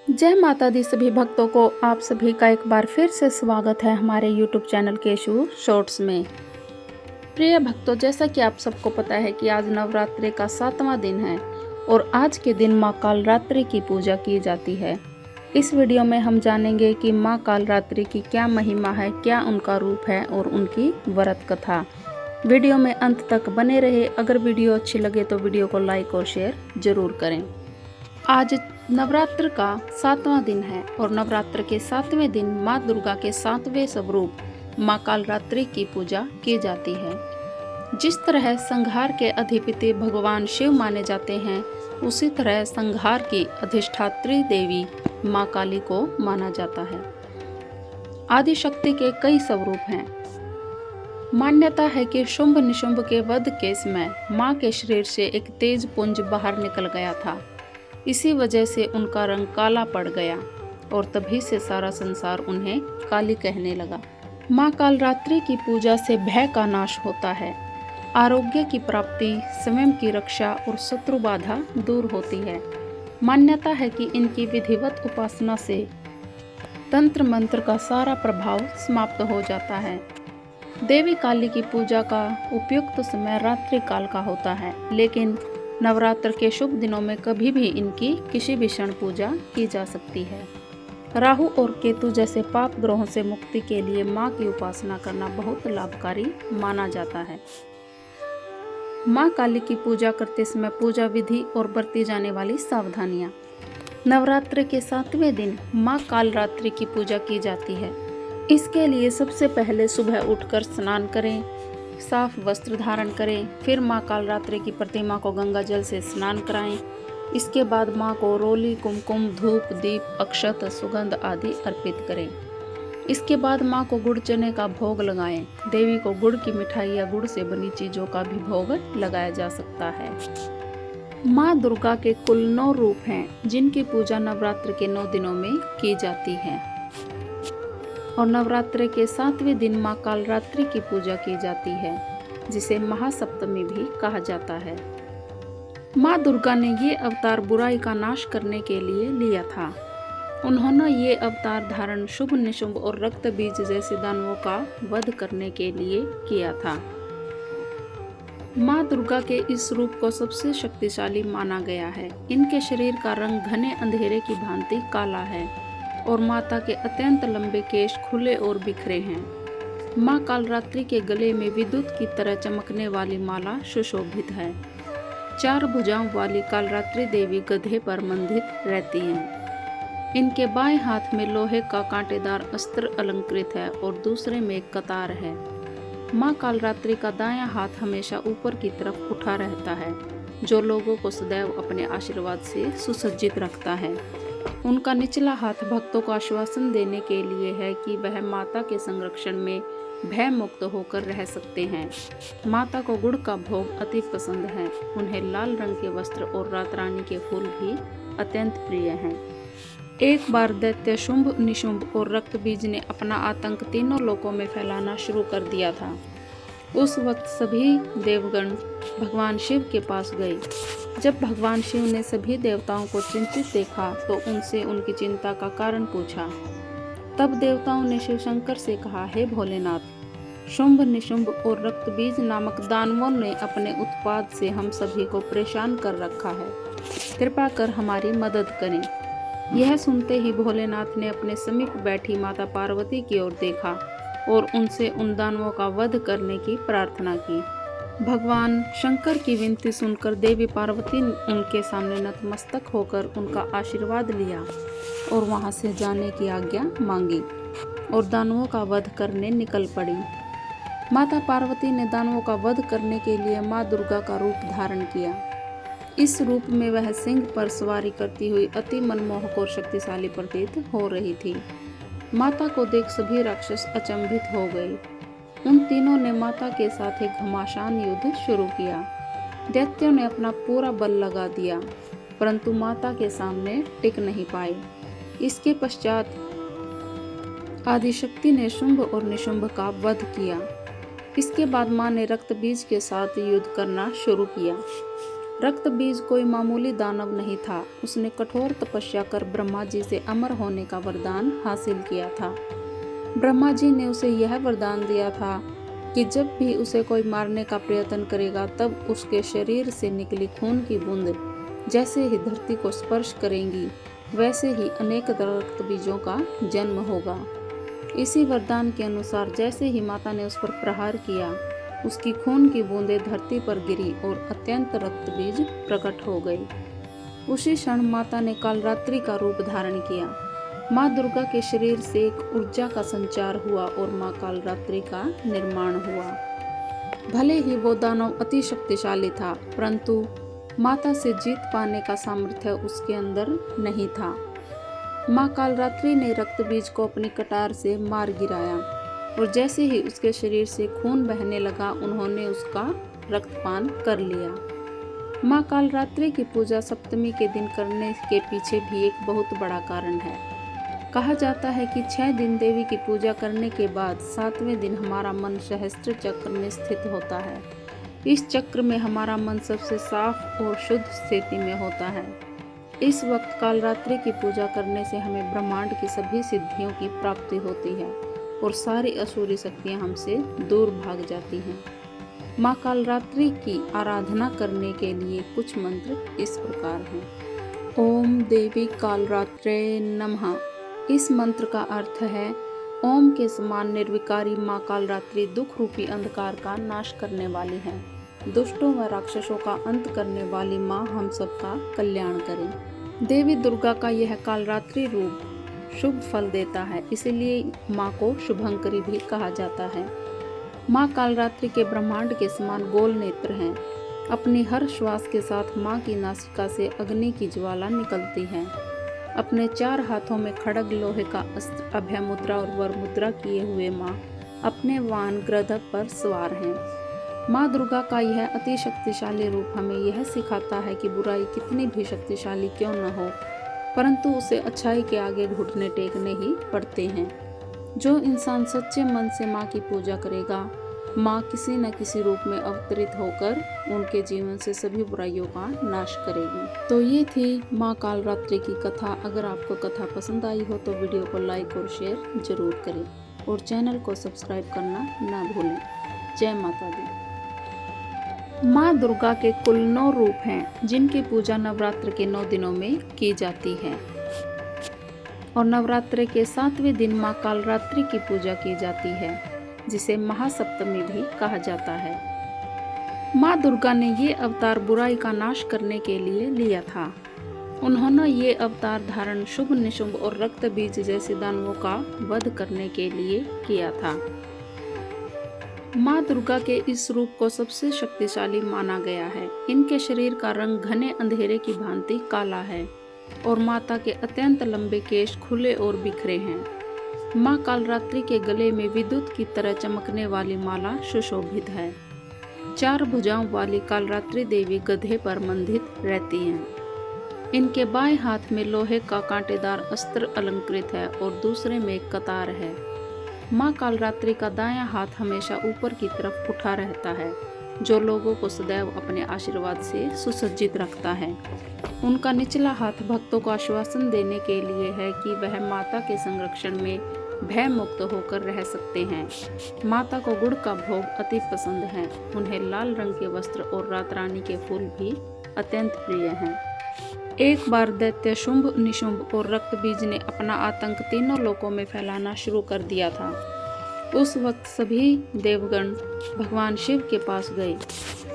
जय माता दी सभी भक्तों को आप सभी का एक बार फिर से स्वागत है हमारे YouTube चैनल केशु शॉर्ट्स में। प्रिय भक्तों, जैसा कि आप सबको पता है कि आज नवरात्रि का 7वां दिन है और आज के दिन माँ कालरात्रि की पूजा की जाती है। इस वीडियो में हम जानेंगे कि माँ कालरात्रि की क्या महिमा है, क्या उनका रूप है और उनकी व्रत कथा। वीडियो में अंत तक बने रहे। अगर वीडियो अच्छी लगे तो वीडियो को लाइक और शेयर जरूर करें। आज नवरात्र का 7वां दिन है और नवरात्र के 7वें दिन माँ दुर्गा के 7वें स्वरूप माँ कालरात्रि की पूजा की जाती है। जिस तरह संहार के अधिपति भगवान शिव माने जाते हैं, उसी तरह संहार की अधिष्ठात्री देवी माँ काली को माना जाता है। आदि शक्ति के कई स्वरूप हैं। मान्यता है कि शुंभ निशुंभ के वध के समय माँ के शरीर से एक तेज पुंज बाहर निकल गया था। इसी वजह से उनका रंग काला पड़ गया और तभी से सारा संसार उन्हें काली कहने लगा। माँ कालरात्रि की पूजा से भय का नाश होता है, आरोग्य की प्राप्ति, स्वयं की रक्षा और शत्रु बाधा दूर होती है। मान्यता है कि इनकी विधिवत उपासना से तंत्र मंत्र का सारा प्रभाव समाप्त हो जाता है। देवी काली की पूजा का उपयुक्त समय रात्रि काल का होता है, लेकिन नवरात्र के शुभ दिनों में कभी भी इनकी किसी भी क्षण पूजा की जा सकती है। राहु और केतु जैसे पाप ग्रहों से मुक्ति के लिए माँ की उपासना करना बहुत लाभकारी माना जाता है। माँ काली की पूजा करते समय पूजा विधि और बरती जाने वाली सावधानियाँ। नवरात्र के 7वें दिन माँ कालरात्रि की पूजा की जाती है। इसके लिए सबसे पहले सुबह उठकर स्नान करें, साफ वस्त्र धारण करें, फिर माँ कालरात्रि की प्रतिमा को गंगा जल से स्नान कराएं। इसके बाद माँ को रोली, कुमकुम, धूप, दीप, अक्षत, सुगंध आदि अर्पित करें। इसके बाद माँ को गुड़ चने का भोग लगाएं। देवी को गुड़ की मिठाई या गुड़ से बनी चीजों का भी भोग लगाया जा सकता है। माँ दुर्गा के कुल 9 रूप हैं, जिनकी पूजा नवरात्र के 9 दिनों में की जाती है और नवरात्र के 7वें दिन माँ कालरात्रि की पूजा की जाती है, जिसे महासप्तमी भी कहा जाता है। माँ दुर्गा ने ये अवतार बुराई का नाश करने के लिए लिया था। उन्होंने ये अवतार धारण शुभ निशुंभ और रक्त बीज जैसे दानवों का वध करने के लिए किया था। माँ दुर्गा के इस रूप को सबसे शक्तिशाली माना गया है। इनके शरीर का रंग घने अंधेरे की भांति काला है और माता के अत्यंत लंबे केश खुले और बिखरे हैं। माँ कालरात्रि के गले में विद्युत की तरह चमकने वाली माला सुशोभित है। 4 भुजाओं वाली कालरात्रि देवी गधे पर मंडित रहती हैं। इनके बाएं हाथ में लोहे का कांटेदार अस्त्र अलंकृत है और दूसरे में एक कतार है। माँ कालरात्रि का दायां हाथ हमेशा ऊपर की तरफ उठा रहता है, जो लोगों को सदैव अपने आशीर्वाद से सुसज्जित रखता है। उनका निचला हाथ भक्तों को आश्वासन देने के लिए है कि वह माता के संरक्षण में भय मुक्त होकर रह सकते हैं। माता को गुड़ का भोग अति पसंद है। उन्हें लाल रंग के वस्त्र और रात रानी के फूल भी अत्यंत प्रिय हैं। एक बार दैत्य शुंभ, निशुंभ और रक्त बीज ने अपना आतंक तीनों लोकों में फैलाना शुरू कर दिया था। उस वक्त सभी देवगण भगवान शिव के पास गए। जब भगवान शिव ने सभी देवताओं को चिंतित देखा तो उनसे उनकी चिंता का कारण पूछा। तब देवताओं ने शिव शंकर से कहा, हे भोलेनाथ, शुंभ, निशुंभ और रक्त बीज नामक दानवों ने अपने उत्पात से हम सभी को परेशान कर रखा है। कृपा कर हमारी मदद करें। यह सुनते ही भोलेनाथ ने अपने समीप बैठी माता पार्वती की ओर देखा और उनसे उन दानवों का वध करने की प्रार्थना की। भगवान शंकर की विनती सुनकर देवी पार्वती उनके सामने नतमस्तक होकर उनका आशीर्वाद लिया और वहां से जाने की आज्ञा मांगी और दानवों का वध करने निकल पड़ी। माता पार्वती ने दानवों का वध करने के लिए माँ दुर्गा का रूप धारण किया। इस रूप में वह सिंह पर सवारी करती हुई अति मनमोहक और शक्तिशाली प्रतीत हो रही थी। माता को देख सभी राक्षस अचंभित हो गए। उन तीनों ने माता के साथ एक घमासान युद्ध शुरू किया। दैत्यों ने अपना पूरा बल लगा दिया, परंतु माता के सामने टिक नहीं पाए। इसके पश्चात आदिशक्ति ने शुंभ और निशुंभ का वध किया। इसके बाद माँ ने रक्त बीज के साथ युद्ध करना शुरू किया। रक्त बीज कोई मामूली दानव नहीं था। उसने कठोर तपस्या कर ब्रह्मा जी से अमर होने का वरदान हासिल किया था। ब्रह्मा जी ने उसे यह वरदान दिया था कि जब भी उसे कोई मारने का प्रयत्न करेगा तब उसके शरीर से निकली खून की बूंद जैसे ही धरती को स्पर्श करेंगी वैसे ही अनेक रक्त बीजों का जन्म होगा। इसी वरदान के अनुसार जैसे ही माता ने उस पर प्रहार किया, उसकी खून की बूंदें धरती पर गिरी और अत्यंत रक्त बीज प्रकट हो गई। उसी क्षण माता ने कालरात्रि का रूप धारण किया। माँ दुर्गा के शरीर से एक ऊर्जा का संचार हुआ और माँ कालरात्रि का निर्माण हुआ। भले ही वो दानव अति शक्तिशाली था, परंतु माता से जीत पाने का सामर्थ्य उसके अंदर नहीं था। माँ कालरात्रि ने रक्त बीज को अपनी कटार से मार गिराया और जैसे ही उसके शरीर से खून बहने लगा, उन्होंने उसका रक्तपान कर लिया। माँ कालरात्रि की पूजा सप्तमी के दिन करने के पीछे भी एक बहुत बड़ा कारण है। कहा जाता है कि 6 दिन देवी की पूजा करने के बाद 7वें दिन हमारा मन सहस्त्र चक्र में स्थित होता है। इस चक्र में हमारा मन सबसे साफ और शुद्ध स्थिति में होता है। इस वक्त कालरात्रि की पूजा करने से हमें ब्रह्मांड की सभी सिद्धियों की प्राप्ति होती है और सारी असुरी शक्तियां हमसे दूर भाग जाती हैं। माँ कालरात्रि की आराधना करने के लिए कुछ मंत्र इस प्रकार हैं। ओम देवी कालरात्रे नमः। इस मंत्र का अर्थ है, ओम के समान निर्विकारी माँ कालरात्रि दुख रूपी अंधकार का नाश करने वाली है। दुष्टों व राक्षसों का अंत करने वाली माँ हम सबका कल्याण करें। देवी दुर्गा का यह कालरात्रि रूप शुभ फल देता है, इसलिए माँ को शुभंकरी भी कहा जाता है। माँ कालरात्रि के ब्रह्मांड के समान गोल नेत्र हैं। अपनी हर श्वास के साथ माँ की नासिका से अग्नि की ज्वाला निकलती है। अपने 4 हाथों में खड़ग लोहे का अस्त्र अभय मुद्रा और वर मुद्रा किए हुए माँ अपने वाहन गृध पर सवार हैं। माँ दुर्गा का यह अति शक्तिशाली रूप हमें यह सिखाता है कि बुराई कितनी भी शक्तिशाली क्यों न हो, परंतु उसे अच्छाई के आगे घुटने टेकने ही पड़ते हैं। जो इंसान सच्चे मन से माँ की पूजा करेगा, माँ किसी न किसी रूप में अवतरित होकर उनके जीवन से सभी बुराइयों का नाश करेगी। तो ये थी माँ कालरात्रि की कथा। अगर आपको कथा पसंद आई हो तो वीडियो को लाइक और शेयर जरूर करें और चैनल को सब्सक्राइब करना ना भूलें। जय माता दी। माँ दुर्गा के कुल 9 रूप हैं, जिनकी पूजा नवरात्र के 9 दिनों में की जाती है और नवरात्र के 7वें दिन माँ कालरात्रि की पूजा की जाती है, जिसे महासप्तमी भी कहा जाता है। माँ दुर्गा ने ये अवतार बुराई का नाश करने के लिए लिया था। उन्होंने ये अवतार धारण शुभ निशुभ और रक्त बीज जैसे दानवों का वध करने के लिए किया था। माँ दुर्गा के इस रूप को सबसे शक्तिशाली माना गया है। इनके शरीर का रंग घने अंधेरे की भांति काला है और माता के अत्यंत लंबे केश खुले और बिखरे हैं। माँ कालरात्रि के गले में विद्युत की तरह चमकने वाली माला सुशोभित है। 4 भुजाओं वाली कालरात्रि देवी गधे पर मंडित रहती हैं। इनके बाएं हाथ में लोहे का कांटेदार अस्त्र अलंकृत है और दूसरे में एक कतार है। माँ कालरात्रि का दायां हाथ हमेशा ऊपर की तरफ उठा रहता है, जो लोगों को सदैव अपने आशीर्वाद से सुसज्जित रखता है। उनका निचला हाथ भक्तों को आश्वासन देने के लिए है कि वह माता के संरक्षण में भय मुक्त होकर रह सकते हैं। माता को गुड़ का भोग अति पसंद है। उन्हें लाल रंग के वस्त्र और रात रानी के फूल भी अत्यंत प्रिय हैं। एक बार दैत्य शुंभ, निशुंभ और रक्त बीज ने अपना आतंक तीनों लोकों में फैलाना शुरू कर दिया था। उस वक्त सभी देवगण भगवान शिव के पास गए।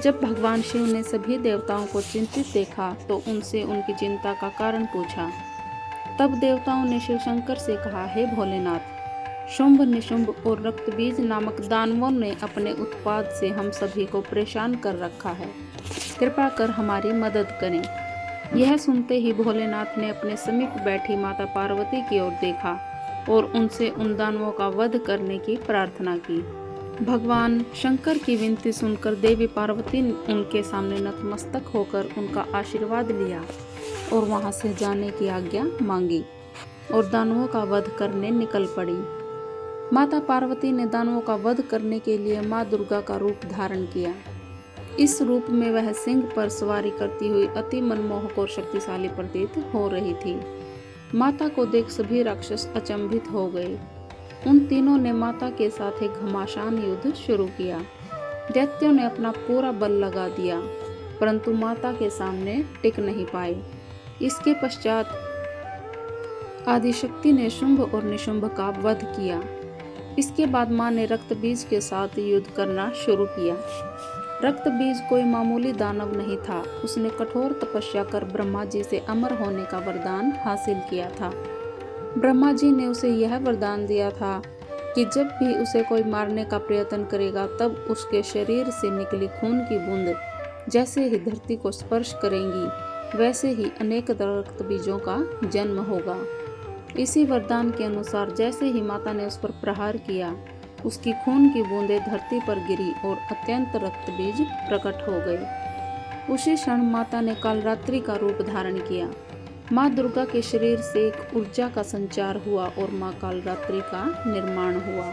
जब भगवान शिव ने सभी देवताओं को चिंतित देखा तो उनसे उनकी चिंता का कारण पूछा। तब देवताओं ने शिव शंकर से कहा, हे भोलेनाथ, शुंभ, निशुंभ और रक्त बीज नामक दानवों ने अपने उत्पात से हम सभी को परेशान कर रखा है। कृपा कर हमारी मदद करें। यह सुनते ही भोलेनाथ ने अपने समीप बैठी माता पार्वती की ओर देखा और उनसे उन दानवों का वध करने की प्रार्थना की। भगवान शंकर की विनती सुनकर देवी पार्वती ने उनके सामने नतमस्तक होकर उनका आशीर्वाद लिया और वहां से जाने की आज्ञा मांगी और दानवों का वध करने निकल पड़ी। माता पार्वती ने दानवों का वध करने के लिए माँ दुर्गा का रूप धारण किया। इस रूप में वह सिंह पर सवारी करती हुई अति मनमोहक और शक्तिशाली प्रतीत हो रही थी। माता को देख सभी राक्षस अचंभित हो गए। उन तीनों ने माता के साथ एक घमासान युद्ध शुरू किया। दैत्यों ने अपना पूरा बल लगा दिया, परंतु माता के सामने टिक नहीं पाए। इसके पश्चात आदिशक्ति ने शुंभ और निशुंभ का वध किया। इसके बाद मां ने रक्त बीज के साथ युद्ध करना शुरू किया। रक्त बीज कोई मामूली दानव नहीं था। उसने कठोर तपस्या कर ब्रह्मा जी से अमर होने का वरदान हासिल किया था। ब्रह्मा जी ने उसे यह वरदान दिया था कि जब भी उसे कोई मारने का प्रयत्न करेगा, तब उसके शरीर से निकली खून की बूंद जैसे ही धरती को स्पर्श करेंगी, वैसे ही अनेक रक्त बीजों का जन्म होगा। इसी वरदान के अनुसार जैसे ही माता ने उस पर प्रहार किया, उसकी खून की बूंदें धरती पर गिरी और अत्यंत रक्त बीज प्रकट हो गए। उसी क्षण माता ने कालरात्रि का रूप धारण किया। माँ दुर्गा के शरीर से एक ऊर्जा का संचार हुआ और माँ कालरात्रि का निर्माण हुआ।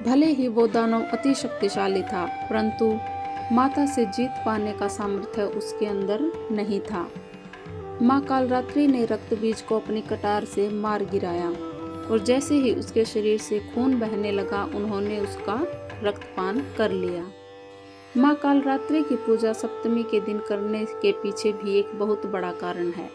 भले ही वो दानव अति शक्तिशाली था, परंतु माता से जीत पाने का सामर्थ्य उसके अंदर नहीं था। माँ कालरात्रि ने रक्त बीज को अपनी कटार से मार गिराया और जैसे ही उसके शरीर से खून बहने लगा, उन्होंने उसका रक्तपान कर लिया। माँ कालरात्रि की पूजा सप्तमी के दिन करने के पीछे भी एक बहुत बड़ा कारण है।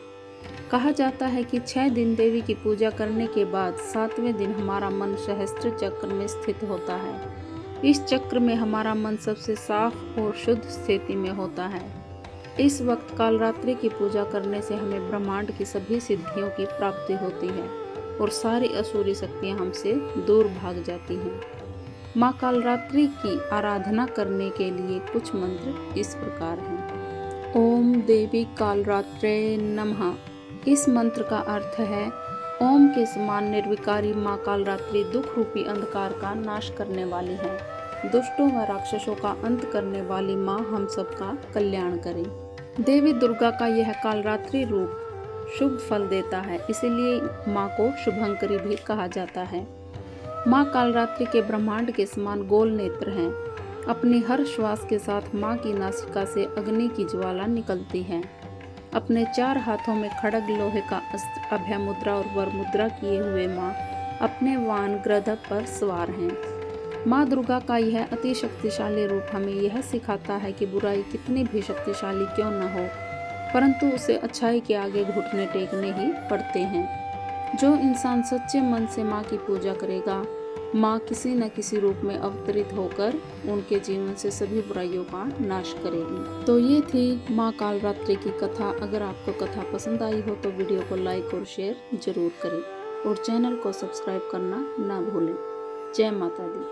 कहा जाता है कि 6 दिन देवी की पूजा करने के बाद 7वें दिन हमारा मन सहस्त्र चक्र में स्थित होता है। इस चक्र में हमारा मन सबसे साफ और शुद्ध स्थिति में होता है। इस वक्त कालरात्रि की पूजा करने से हमें ब्रह्मांड की सभी सिद्धियों की प्राप्ति होती है और सारी असुरी शक्तियां हमसे दूर भाग जाती हैं। माँ कालरात्रि की आराधना करने के लिए कुछ मंत्र इस प्रकार हैं। ओम देवी कालरात्रे नमः। इस मंत्र का अर्थ है, ओम के समान निर्विकारी माँ कालरात्रि दुख रूपी अंधकार का नाश करने वाली है। दुष्टों व राक्षसों का अंत करने वाली माँ हम सबका कल्याण करे। देवी दुर्गा का यह कालरात्रि रूप शुभ फल देता है, इसीलिए माँ को शुभंकरी भी कहा जाता है। माँ कालरात्रि के ब्रह्मांड के समान गोल नेत्र हैं। अपनी हर श्वास के साथ माँ की नासिका से अग्नि की ज्वाला निकलती है। अपने 4 हाथों में खड़ग लोहे का अस्त्र, अभय मुद्रा और वर मुद्रा किए हुए माँ अपने वाहन गृध पर सवार हैं। माँ दुर्गा का यह अति शक्तिशाली रूप हमें यह सिखाता है कि बुराई कितनी भी शक्तिशाली क्यों न हो, परंतु उसे अच्छाई के आगे घुटने टेकने ही पड़ते हैं। जो इंसान सच्चे मन से माँ की पूजा करेगा, माँ किसी न किसी रूप में अवतरित होकर उनके जीवन से सभी बुराइयों का नाश करेगी। तो ये थी माँ कालरात्रि की कथा। अगर आपको कथा पसंद आई हो तो वीडियो को लाइक और शेयर जरूर करें और चैनल को सब्सक्राइब करना ना भूलें। जय माता दी।